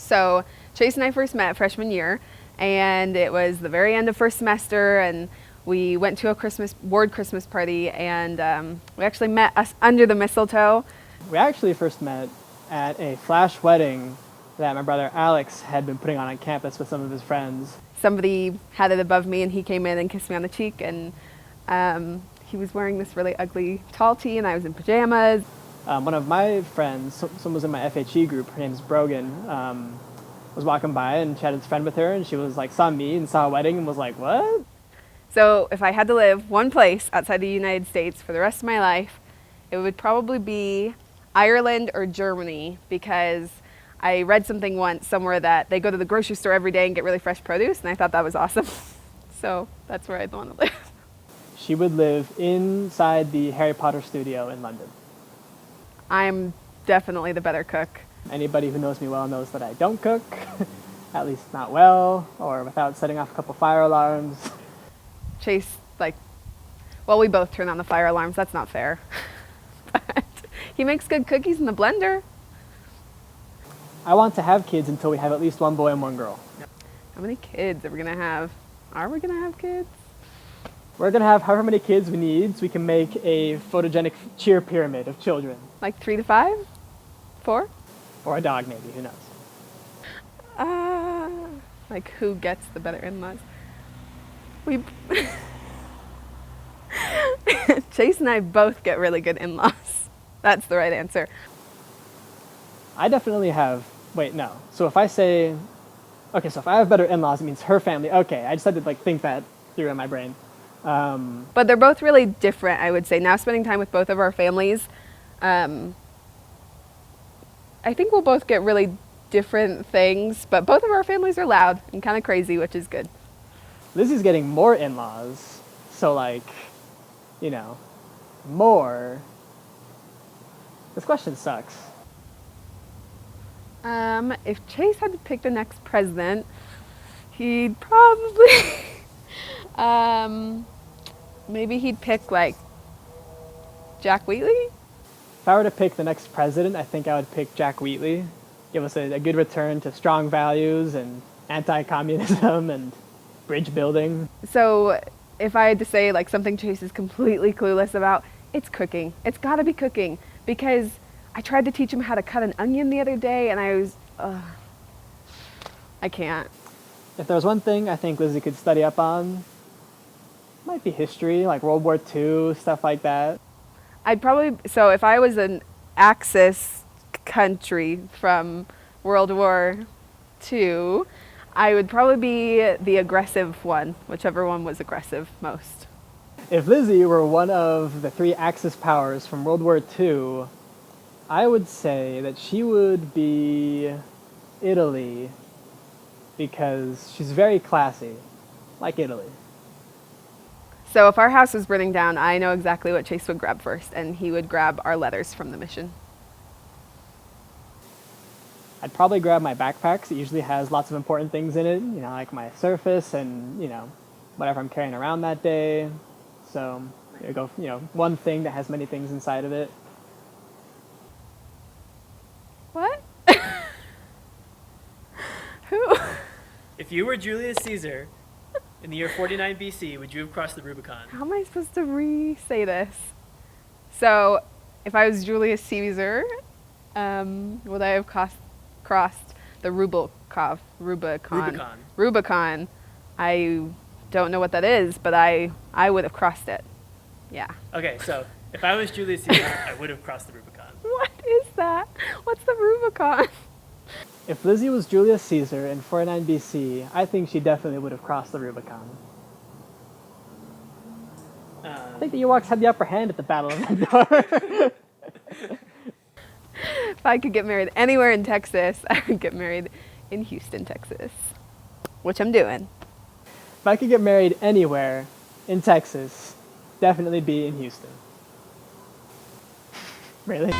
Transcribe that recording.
So Chase and I first met freshman year, and it was the very end of first semester, and we went to a ward Christmas party, and we actually met us under the mistletoe. We actually first met at a flash wedding that my brother Alex had been putting on campus with some of his friends. Somebody had it above me, and he came in and kissed me on the cheek, and he was wearing this really ugly tall tee, and I was in pajamas. One of my friends, someone was in my FHE group, her name's Brogan, was walking by and she had his friend with her, and she was like, saw me and saw a wedding and was like, what? So if I had to live one place outside the United States for the rest of my life, it would probably be Ireland or Germany, because I read something once somewhere that they go to the grocery store every day and get really fresh produce, and I thought that was awesome. So that's where I'd want to live. She would live inside the Harry Potter studio in London. I'm definitely the better cook. Anybody who knows me well knows that I don't cook, at least not well, or without setting off a couple fire alarms. Chase, well, we both turn on the fire alarms. That's not fair. But he makes good cookies in the blender. I want to have kids until we have at least one boy and one girl. How many kids are we going to have? Are we going to have kids? We're going to have however many kids we need so we can make a photogenic cheer pyramid of children. Like 3 to 5? 4? Or a dog, maybe. Who knows? Like, who gets the better in-laws? Chase and I both get really good in-laws. That's the right answer. I definitely have... Wait, no. So if I say... Okay, so if I have better in-laws, it means her family. Okay, I just had to think that through in my brain. But they're both really different, I would say. Now spending time with both of our families, I think we'll both get really different things, but both of our families are loud and kind of crazy, which is good. Lizzie's getting more in-laws, so more. This question sucks. If Chase had to pick the next president, he'd probably... maybe he'd pick, Jack Wheatley? If I were to pick the next president, I think I would pick Jack Wheatley. Give us a good return to strong values and anti-communism and bridge building. So if I had to say, something Chase is completely clueless about, it's cooking. It's gotta be cooking, because I tried to teach him how to cut an onion the other day, and I can't. If there was one thing I think Lizzie could study up on, might be history, like World War II, stuff like that. So if I was an Axis country from World War II, I would probably be the aggressive one, whichever one was aggressive most. If Lizzie were one of the 3 Axis powers from World War II, I would say that she would be Italy, because she's very classy, like Italy. So if our house was burning down, I know exactly what Chase would grab first, and he would grab our letters from the mission. I'd probably grab my backpack, 'cause it usually has lots of important things in it, like my Surface and, whatever I'm carrying around that day. So, there you go, one thing that has many things inside of it. What? Who? If you were Julius Caesar in the year 49 BC, would you have crossed the Rubicon? How am I supposed to re-say this? So, if I was Julius Caesar, would I have crossed the Rubicon? Rubicon. I don't know what that is, but I would have crossed it. Yeah. Okay, so if I was Julius Caesar, I would have crossed the Rubicon. What is that? What's the Rubicon? If Lizzie was Julius Caesar in 49 BC, I think she definitely would have crossed the Rubicon. I think the Ewoks had the upper hand at the Battle of Endor. If I could get married anywhere in Texas, I would get married in Houston, Texas, which I'm doing. If I could get married anywhere in Texas, definitely be in Houston. Really?